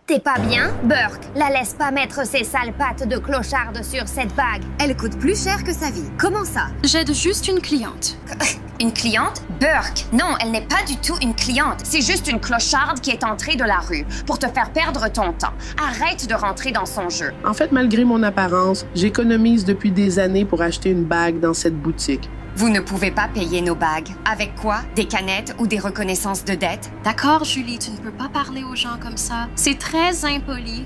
T'es pas bien? Burke, la laisse pas mettre ses sales pattes de clocharde sur cette bague. Elle coûte plus cher que sa vie. Comment ça? J'aide juste une cliente. Une cliente? Burke, non, elle n'est pas du tout une cliente. C'est juste une clocharde qui est entrée de la rue pour te faire perdre ton temps. Arrête de rentrer dans son jeu. En fait, malgré mon apparence, j'économise depuis des années pour acheter une bague dans cette boutique. Vous ne pouvez pas payer nos bagues. Avec quoi? Des canettes ou des reconnaissances de dette? D'accord, Julie, tu ne peux pas parler aux gens comme ça. C'est très impoli.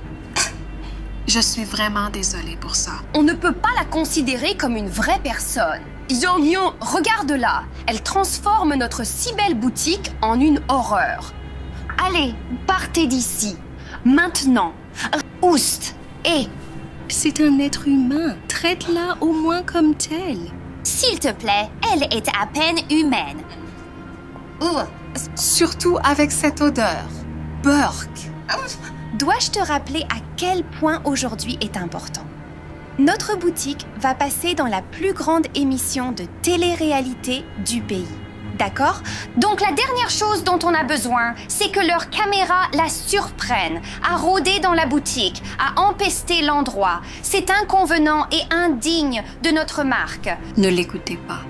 Je suis vraiment désolée pour ça. On ne peut pas la considérer comme une vraie personne. Yon, regarde-la. Elle transforme notre si belle boutique en une horreur. Allez, partez d'ici. Maintenant. Oust. Et... C'est un être humain. Traite-la au moins comme telle. S'il te plaît, elle est à peine humaine. Surtout avec cette odeur. Burke. Dois-je te rappeler à quel point aujourd'hui est important? Notre boutique va passer dans la plus grande émission de télé-réalité du pays. D'accord? Donc la dernière chose dont on a besoin, c'est que leurs caméras la surprennent, à rôder dans la boutique, à empester l'endroit. C'est inconvenant et indigne de notre marque. Ne l'écoutez pas.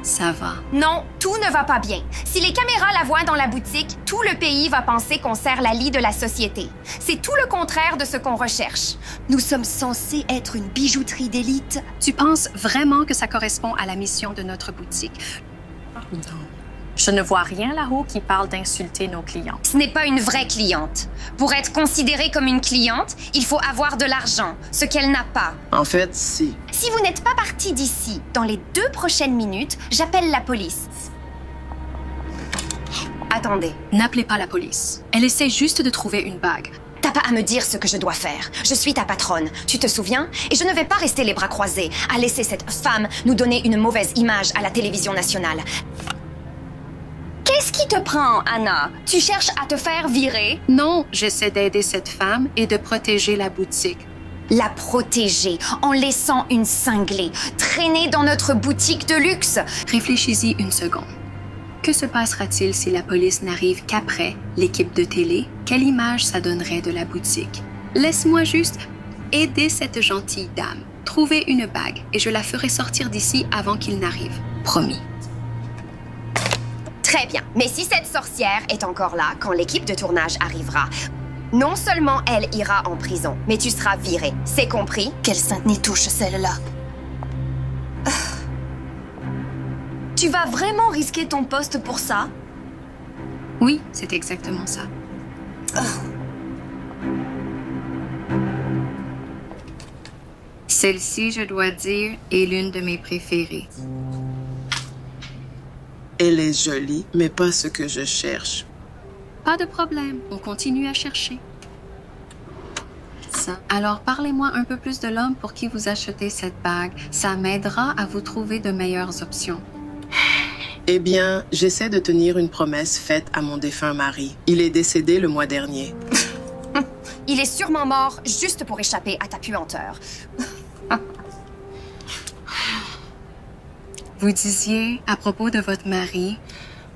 Ça va. Non, tout ne va pas bien. Si les caméras la voient dans la boutique, tout le pays va penser qu'on sert la lie de la société. C'est tout le contraire de ce qu'on recherche. Nous sommes censés être une bijouterie d'élite. Tu penses vraiment que ça correspond à la mission de notre boutique? Non. Je ne vois rien là-haut qui parle d'insulter nos clients. Ce n'est pas une vraie cliente. Pour être considérée comme une cliente, il faut avoir de l'argent, ce qu'elle n'a pas. En fait, si. Si vous n'êtes pas parti d'ici dans les 2 prochaines minutes, j'appelle la police. Attendez. N'appelez pas la police. Elle essaie juste de trouver une bague. T'as pas à me dire ce que je dois faire. Je suis ta patronne. Tu te souviens? Et je ne vais pas rester les bras croisés à laisser cette femme nous donner une mauvaise image à la télévision nationale. Qu'est-ce qui te prend, Anna? Tu cherches à te faire virer? Non, j'essaie d'aider cette femme et de protéger la boutique. La protéger en laissant une cinglée traîner dans notre boutique de luxe? Réfléchis-y une seconde. Que se passera-t-il si la police n'arrive qu'après l'équipe de télé? Quelle image ça donnerait de la boutique? Laisse-moi juste aider cette gentille dame. Trouver une bague et je la ferai sortir d'ici avant qu'il n'arrive. Promis. Très bien. Mais si cette sorcière est encore là quand l'équipe de tournage arrivera, non seulement elle ira en prison, mais tu seras viré. C'est compris? Quelle sainte nitouche celle-là. Tu vas vraiment risquer ton poste pour ça? Oui, c'est exactement ça. Celle-ci, je dois dire, est l'une de mes préférées. Elle est jolie, mais pas ce que je cherche. Pas de problème, on continue à chercher. Ça. Alors, parlez-moi un peu plus de l'homme pour qui vous achetez cette bague. Ça m'aidera à vous trouver de meilleures options. Eh bien, j'essaie de tenir une promesse faite à mon défunt mari. Il est décédé le mois dernier. Il est sûrement mort juste pour échapper à ta puanteur. Vous disiez, à propos de votre mari...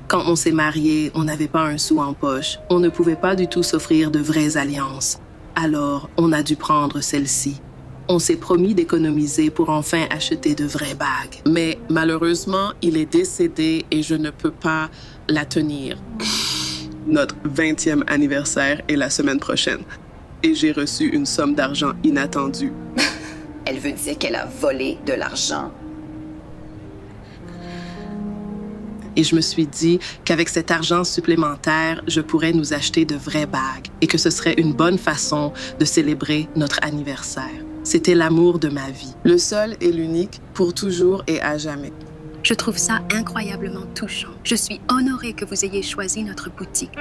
Quand on s'est mariés, on n'avait pas un sou en poche. On ne pouvait pas du tout s'offrir de vraies alliances. Alors, on a dû prendre celle-ci. On s'est promis d'économiser pour enfin acheter de vraies bagues. Mais malheureusement, il est décédé et je ne peux pas la tenir. Notre 20e anniversaire est la semaine prochaine. Et j'ai reçu une somme d'argent inattendue. Elle veut dire qu'elle a volé de l'argent. Et je me suis dit qu'avec cet argent supplémentaire, je pourrais nous acheter de vraies bagues et que ce serait une bonne façon de célébrer notre anniversaire. C'était l'amour de ma vie. Le seul et l'unique, pour toujours et à jamais. Je trouve ça incroyablement touchant. Je suis honorée que vous ayez choisi notre boutique.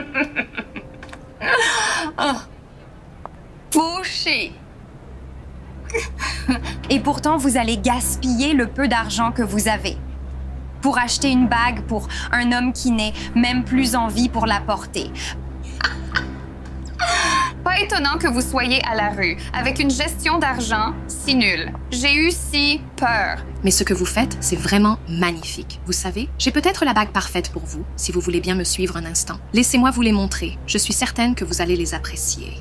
Fauché! Et pourtant, vous allez gaspiller le peu d'argent que vous avez pour acheter une bague pour un homme qui n'est même plus en vie pour la porter. Pas étonnant que vous soyez à la rue, avec une gestion d'argent si nulle. J'ai eu si peur. Mais ce que vous faites, c'est vraiment magnifique. Vous savez, j'ai peut-être la bague parfaite pour vous, si vous voulez bien me suivre un instant. Laissez-moi vous les montrer. Je suis certaine que vous allez les apprécier.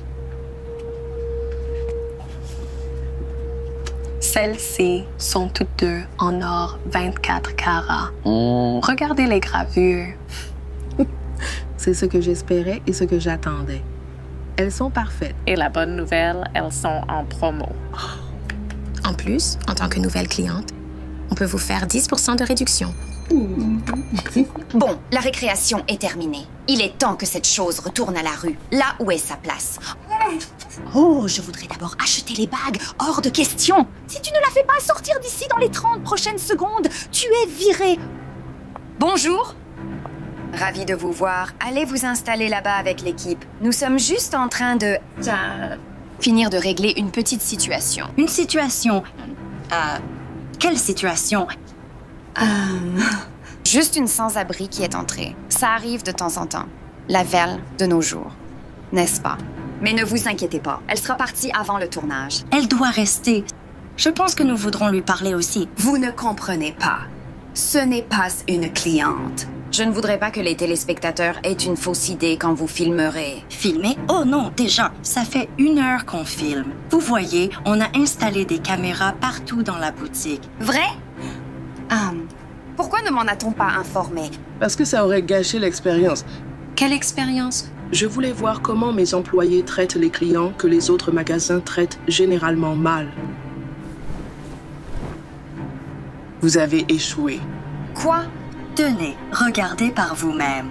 Celles-ci sont toutes deux en or 24 carats. Regardez les gravures. C'est ce que j'espérais et ce que j'attendais. Elles sont parfaites. Et la bonne nouvelle, elles sont en promo. En plus, en tant que nouvelle cliente, on peut vous faire 10% de réduction. Bon, la récréation est terminée. Il est temps que cette chose retourne à la rue, là où est sa place. Oh, je voudrais d'abord acheter les bagues, hors de question. Si tu ne la fais pas sortir d'ici dans les 30 prochaines secondes, tu es viré. Bonjour. Ravi de vous voir. Allez vous installer là-bas avec l'équipe. Nous sommes juste en train de... finir de régler une petite situation. Une situation. Quelle situation? Juste une sans-abri qui est entrée. Ça arrive de temps en temps. La Vel de nos jours. N'est-ce pas? Mais ne vous inquiétez pas. Elle sera partie avant le tournage. Elle doit rester. Je pense que nous voudrons lui parler aussi. Vous ne comprenez pas. Ce n'est pas une cliente. Je ne voudrais pas que les téléspectateurs aient une fausse idée quand vous filmerez. Filmer? Oh non, déjà, ça fait 1 heure qu'on filme. Vous voyez, on a installé des caméras partout dans la boutique. Vrai? Pourquoi ne m'en a-t-on pas informé? Parce que ça aurait gâché l'expérience. Quelle expérience? Je voulais voir comment mes employés traitent les clients que les autres magasins traitent généralement mal. Vous avez échoué. Quoi? Tenez, regardez par vous-même.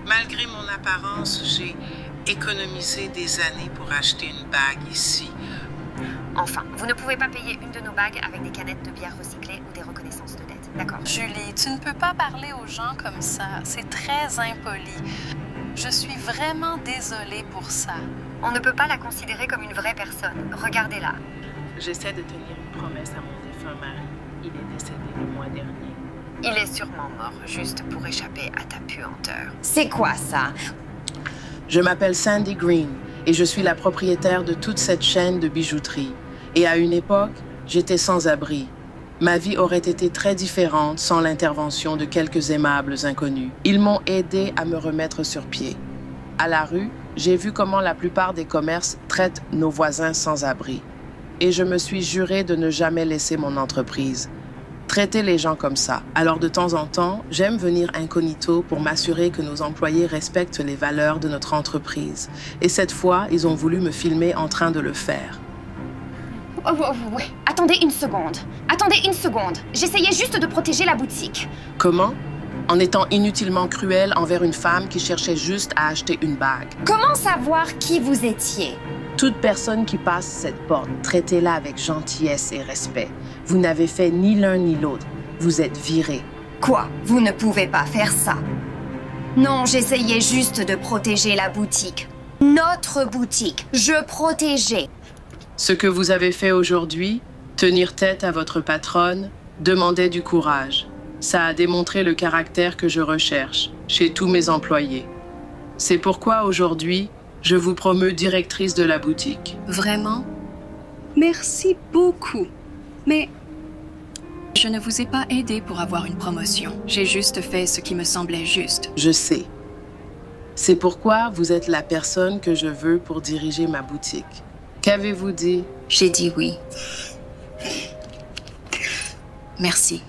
Malgré mon apparence, j'ai économisé des années pour acheter une bague ici. Enfin, vous ne pouvez pas payer une de nos bagues avec des canettes de bière recyclées ou des reconnaissances de dette, d'accord? Julie, tu ne peux pas parler aux gens comme ça. C'est très impoli. Je suis vraiment désolée pour ça. On ne peut pas la considérer comme une vraie personne. Regardez-la. J'essaie de tenir une promesse à mon défunt mari. Il est décédé le mois dernier. Il est sûrement mort juste pour échapper à ta puanteur. C'est quoi ça? Je m'appelle Sandy Green et je suis la propriétaire de toute cette chaîne de bijouterie. Et à une époque, j'étais sans abri. Ma vie aurait été très différente sans l'intervention de quelques aimables inconnus. Ils m'ont aidé à me remettre sur pied. À la rue, j'ai vu comment la plupart des commerces traitent nos voisins sans abri. Et je me suis juré de ne jamais laisser mon entreprise. Traiter les gens comme ça. Alors de temps en temps, j'aime venir incognito pour m'assurer que nos employés respectent les valeurs de notre entreprise. Et cette fois, ils ont voulu me filmer en train de le faire. Ouais. Attendez une seconde. Attendez une seconde. J'essayais juste de protéger la boutique. Comment? En étant inutilement cruel envers une femme qui cherchait juste à acheter une bague. Comment savoir qui vous étiez? Toute personne qui passe cette porte, traitez-la avec gentillesse et respect. Vous n'avez fait ni l'un ni l'autre. Vous êtes viré. Quoi? Vous ne pouvez pas faire ça. Non, j'essayais juste de protéger la boutique. Notre boutique. Je protégeais. Ce que vous avez fait aujourd'hui, tenir tête à votre patronne, demandait du courage. Ça a démontré le caractère que je recherche chez tous mes employés. C'est pourquoi aujourd'hui, je vous promeus directrice de la boutique. Vraiment? Merci beaucoup. Mais je ne vous ai pas aidé pour avoir une promotion. J'ai juste fait ce qui me semblait juste. Je sais. C'est pourquoi vous êtes la personne que je veux pour diriger ma boutique. Qu'avez-vous dit? J'ai dit oui. Merci.